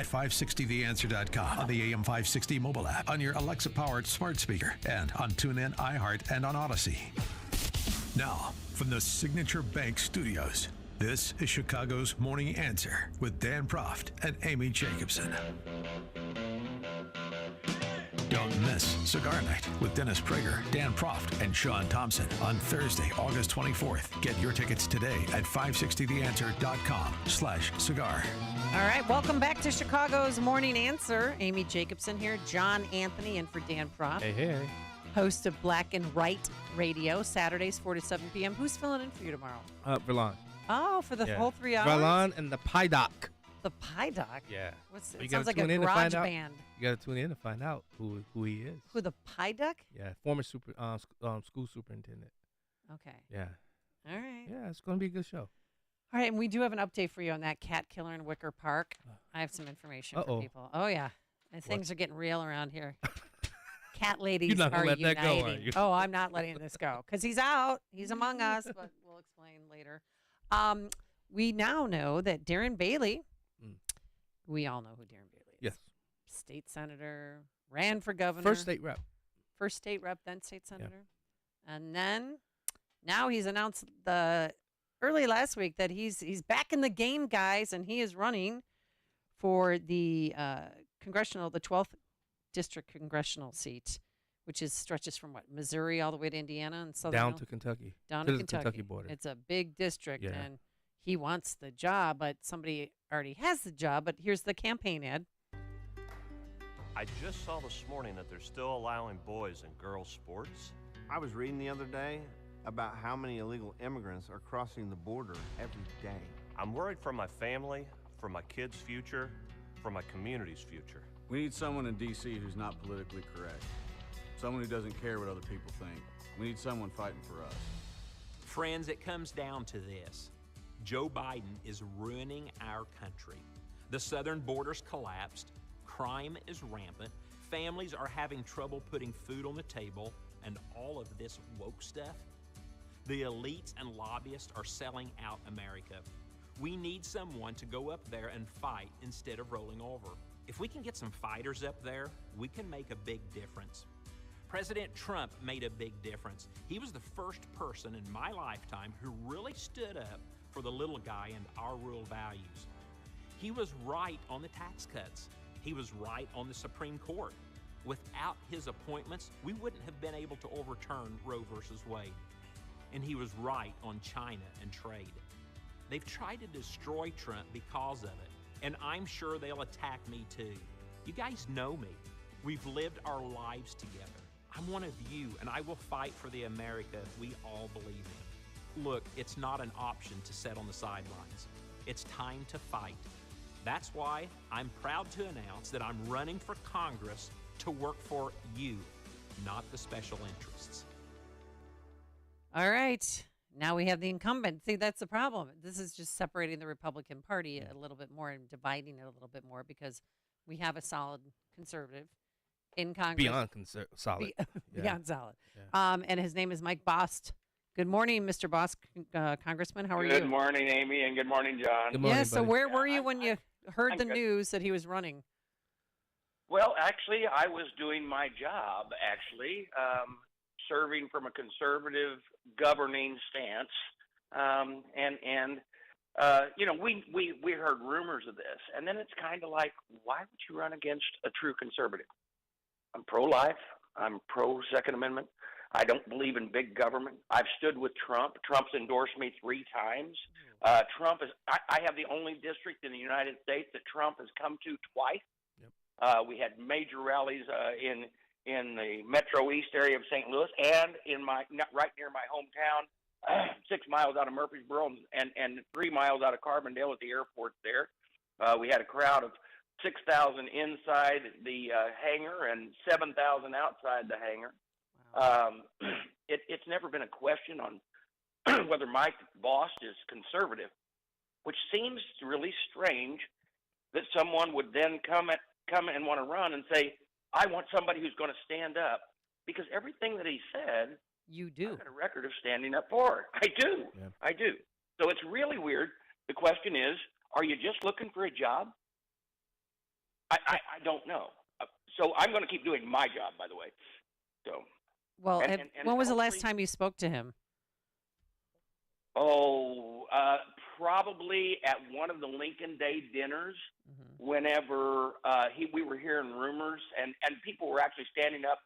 at 560theanswer.com, on the AM 560 mobile app, on your Alexa-powered smart speaker, and on TuneIn, iHeart, and on Odyssey. Now, from the Signature Bank Studios, this is Chicago's Morning Answer with Dan Proft and Amy Jacobson. Don't miss Cigar Night with Dennis Prager, Dan Proft, and Sean Thompson on Thursday, August 24th. Get your tickets today at 560theanswer.com/cigar. All right, welcome back to Chicago's Morning Answer. Amy Jacobson here, John Anthony, and for Dan Proft. Hey. Host of Black and Right Radio, Saturdays 4 to 7 p.m. Who's filling in for you tomorrow? Verlon. Oh, for the whole 3 hours? Verlon and the Pie Doc. The Pie Doc? Yeah. It sounds like a garage band. You got to tune in to find out who he is. Who, the Pie Doc? Yeah, former school superintendent. Okay. Yeah. All right. Yeah, it's going to be a good show. All right, and we do have an update for you on that cat killer in Wicker Park. I have some information for people. Oh, yeah. And things are getting real around here. Cat ladies You're not are gonna let uniting. that go, are you? Oh, I'm not letting this go because he's out. He's among us, but we'll explain later. We now know that Darren Bailey, we all know who Darren Bailey is. Yes. State senator, ran for governor. First state rep, then state senator. Yeah. And then now he's announced early last week that he's back in the game, guys, and he is running for the the 12th district congressional seat, which stretches from Missouri all the way to Indiana and southern down to Kentucky, down to the Kentucky border. It's a big district, and he wants the job, but somebody already has the job. But here's the campaign ad. I just saw this morning that they're still allowing boys in girls' sports. I was reading the other day about how many illegal immigrants are crossing the border every day. I'm worried for my family, for my kids' future, for my community's future. We need someone in D.C. who's not politically correct. Someone who doesn't care what other people think. We need someone fighting for us. Friends, it comes down to this. Joe Biden is ruining our country. The southern border's collapsed. Crime is rampant. Families are having trouble putting food on the table. And all of this woke stuff. The elites and lobbyists are selling out America. We need someone to go up there and fight instead of rolling over. If we can get some fighters up there, we can make a big difference. President Trump made a big difference. He was the first person in my lifetime who really stood up for the little guy and our rural values. He was right on the tax cuts. He was right on the Supreme Court. Without his appointments, we wouldn't have been able to overturn Roe versus Wade. And he was right on China and trade. They've tried to destroy Trump because of it, and I'm sure they'll attack me too. You guys know me. We've lived our lives together. I'm one of you, and I will fight for the America we all believe in. Look, it's not an option to sit on the sidelines. It's time to fight. That's why I'm proud to announce that I'm running for Congress to work for you, not the special interests. All right. Now we have the incumbent. See, that's the problem. This is just separating the Republican Party a little bit more and dividing it a little bit more because we have a solid conservative in Congress. Beyond solid. Beyond solid. Yeah. And his name is Mike Bost. Good morning, Mr. Bost, Congressman. How are you? Good morning, Amy, and good morning, John. Good morning, yeah, so buddy. where were you when you heard the good. news that he was running? Well, actually, I was doing my job, serving from a conservative governing stance. We heard rumors of this, and then it's kind of like, why would you run against a true conservative? I'm pro-life. I'm pro-Second Amendment. I don't believe in big government. I've stood with Trump. Trump's endorsed me 3 times. I have the only district in the United States that Trump has come to twice. Yep. We had major rallies in the Metro East area of St. Louis and right near my hometown, 6 miles out of Murfreesboro and 3 miles out of Carbondale at the airport there. We had a crowd of 6,000 inside the hangar and 7,000 outside the hangar. Wow. It's never been a question on whether Mike Bost is conservative, which seems really strange that someone would then come and want to run and say, I want somebody who's going to stand up, because everything that he said, you do. I've got a record of standing up for it. I do. Yeah. I do. So it's really weird. The question is, are you just looking for a job? I don't know. So I'm going to keep doing my job, by the way. So. Well, And when was the last hopefully- time you spoke to him? Oh, probably at one of the Lincoln Day dinners. Whenever we were hearing rumors, and people were actually standing up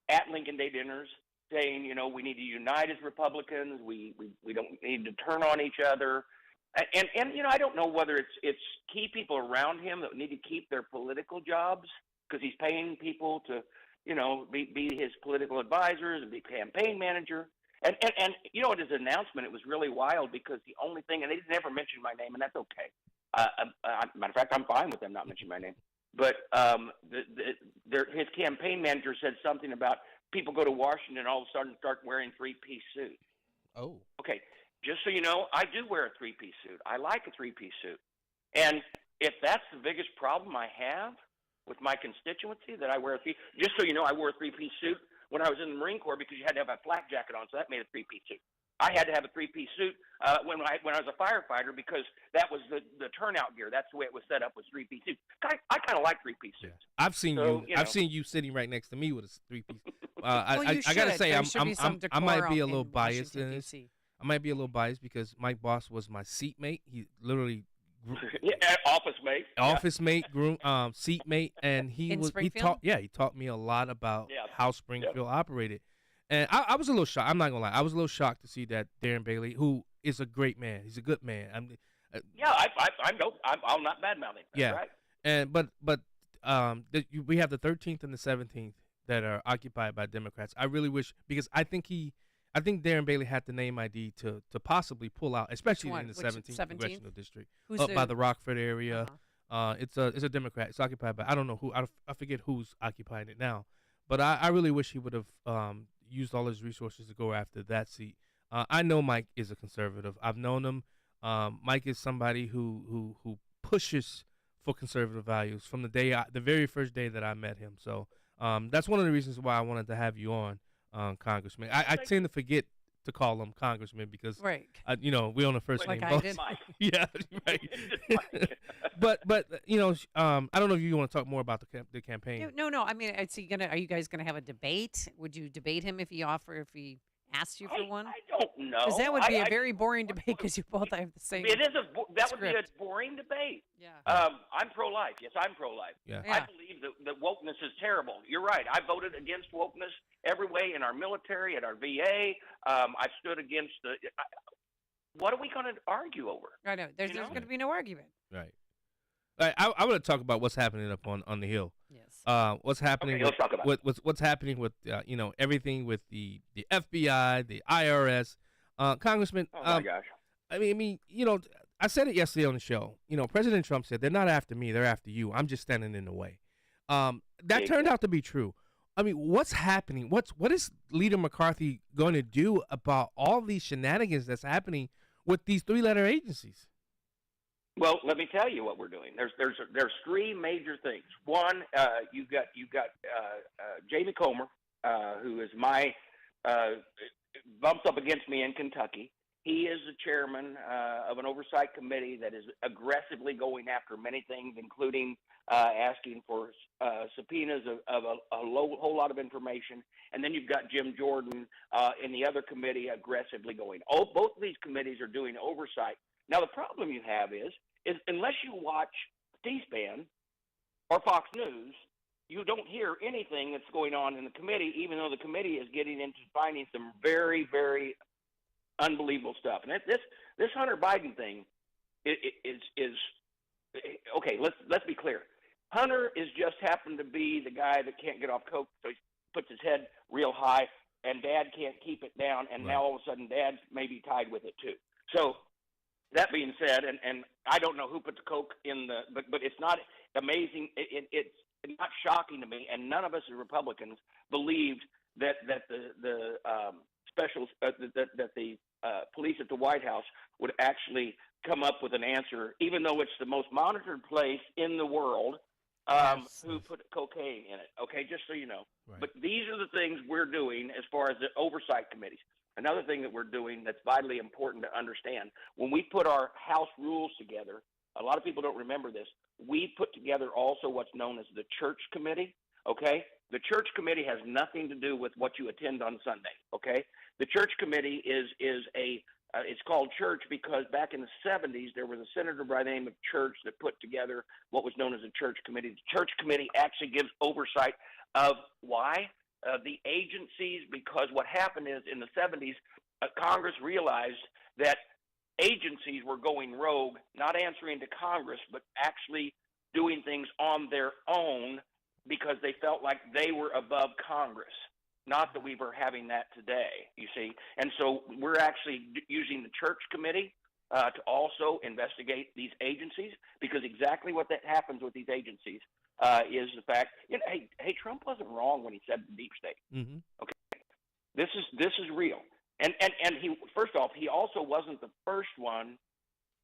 at Lincoln Day dinners saying, we need to unite as Republicans. We don't need to turn on each other. And I don't know whether it's key people around him that need to keep their political jobs because he's paying people to, be his political advisors and be campaign manager. And at his announcement, it was really wild because the only thing, and they never mentioned my name, and that's okay. Matter of fact, I'm fine with them not mentioning my name. But his campaign manager said something about people go to Washington and all of a sudden start wearing three-piece suits. Oh. Okay, just so you know, I do wear a three-piece suit. I like a three-piece suit. And if that's the biggest problem I have with my constituency, that I wear just so you know, I wore a three-piece suit when I was in the Marine Corps because you had to have a flak jacket on, so that made a three-piece suit. I had to have a three-piece suit when I was a firefighter because that was the turnout gear. That's the way it was set up, was three-piece suits. I kind of like three-piece suits. Yeah. I've seen I've seen you sitting right next to me with a three-piece. I gotta say, I might be a little biased in this. I might be a little biased because Mike Bost was my seatmate. He literally office mate, seatmate, and he taught me a lot about how Springfield operated. And I was a little shocked. I'm not gonna lie. I was a little shocked to see that Darren Bailey, who is a great man, he's a good man. I'll not badmouth him. That's right. And we have the 13th and the 17th that are occupied by Democrats. I really wish because I think Darren Bailey had the name ID to possibly pull out, especially in the 17th congressional district, up by the Rockford area. It's a Democrat. It's occupied by I don't know who. I forget who's occupying it now. But I really wish he would have used all his resources to go after that seat. I know Mike is a conservative. I've known him. Mike is somebody who pushes for conservative values from the very first day that I met him. So that's one of the reasons why I wanted to have you on, Congressman. I tend to forget to call him Congressman because we're on the first name. I did. Yeah, right. but I don't know if you want to talk more about the campaign. No. I mean, are you guys gonna have a debate? Would you debate him if he asked you for one? I don't know. Because that would be a very boring debate because you both have the same. That would be a boring debate. Yeah. I'm pro-life. Yes, I'm pro-life. Yeah. I believe that wokeness is terrible. You're right. I voted against wokeness every way in our military, at our VA. I've stood against the. What are we going to argue over? I know. There's going to be no argument. Right. I want to talk about what's happening up on the Hill. Yes. What's happening? Okay, let's talk about what's happening with everything with the FBI, the IRS, Congressman. Oh my gosh. I mean, I said it yesterday on the show. President Trump said they're not after me, they're after you. I'm just standing in the way. That turned out to be true. I mean, what's happening? What is Leader McCarthy going to do about all these shenanigans that's happening with these three-letter agencies? Well, let me tell you what we're doing. There's three major things. One, you got Jamie Comer, who is my bumps up against me in Kentucky. He is the chairman of an oversight committee that is aggressively going after many things, including asking for subpoenas of a whole lot of information. And then you've got Jim Jordan in the other committee aggressively going. Both of these committees are doing oversight. Now, the problem you have is unless you watch C-SPAN or Fox News, you don't hear anything that's going on in the committee, even though the committee is getting into finding some very, very unbelievable stuff. And this Hunter Biden thing is okay. Let's be clear. Hunter is just happened to be the guy that can't get off coke, so he puts his head real high, and Dad can't keep it down, and now all of a sudden Dad may be tied with it too. So that being said, and I don't know who put the coke in but it's not amazing. It's not shocking to me, and none of us as Republicans believed that the specials that the police at the White House would actually come up with an answer, even though it's the most monitored place in the world. Who put cocaine in it? Okay, just so you know. Right. But these are the things we're doing as far as the oversight committees. Another thing that we're doing that's vitally important to understand, when we put our House rules together, a lot of people don't remember this, we put together also what's known as the church committee. Okay, the church committee has nothing to do with what you attend on Sunday. Okay, the church committee is it's called church because back in the 70s there was a senator by the name of Church that put together what was known as the church committee. The church committee actually gives oversight of why the agencies, because what happened is in the 70s Congress realized that agencies were going rogue, not answering to Congress, but actually doing things on their own because they felt like they were above Congress. Not that we were having that today, you see. And so we're actually using the church committee to also investigate these agencies, because exactly what that happens with these agencies is the fact, hey, Trump wasn't wrong when he said the deep state. Mm-hmm. Okay, this is real. And he, first off, he also wasn't the first one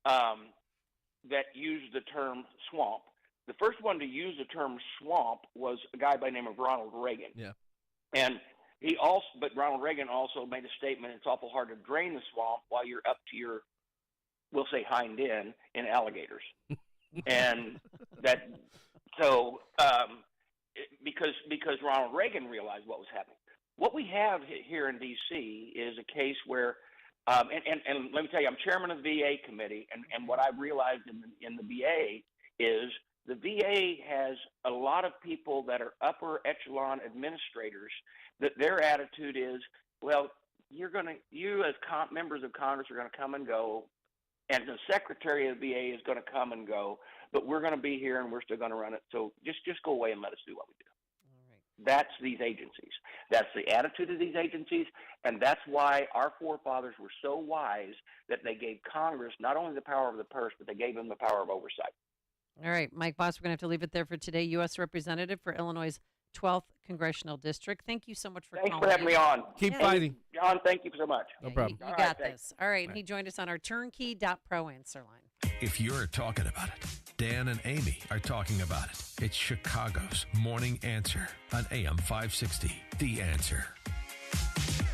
that used the term swamp. The first one to use the term swamp was a guy by the name of Ronald Reagan. Yeah. And but Ronald Reagan also made a statement, it's awful hard to drain the swamp while you're up to your, we'll say hind end, in alligators. And that, so, because Ronald Reagan realized what was happening. What we have here in D.C. is a case where, and let me tell you, I'm chairman of the VA committee, and what I've realized in the VA is the VA has a lot of people that are upper echelon administrators that their attitude is, well, you as members of Congress are going to come and go, and the secretary of the VA is going to come and go, but we're going to be here and we're still going to run it. So just go away and let us do what we do. All right. That's these agencies. That's the attitude of these agencies, and that's why our forefathers were so wise that they gave Congress not only the power of the purse, but they gave them the power of oversight. All right, Mike Bost, we're going to have to leave it there for today. U.S. Representative for Illinois' 12th Congressional District. Thank you so much for Thanks calling for having me on. Keep fighting. John, thank you so much. No problem. You All got right, this. thanks. All right, and he joined us on our turnkey.pro answer line. If you're talking about it, Dan and Amy are talking about it. It's Chicago's Morning Answer on AM 560. The Answer.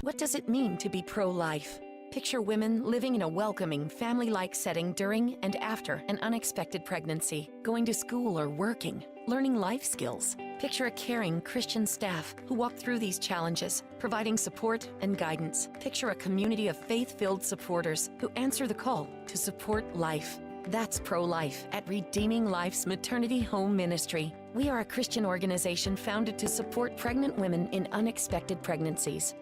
What does it mean to be pro-life? Picture women living in a welcoming, family-like setting during and after an unexpected pregnancy, going to school or working, learning life skills. Picture a caring Christian staff who walk through these challenges, providing support and guidance. Picture a community of faith-filled supporters who answer the call to support life. That's pro-life at Redeeming Life's Maternity Home Ministry. We are a Christian organization founded to support pregnant women in unexpected pregnancies.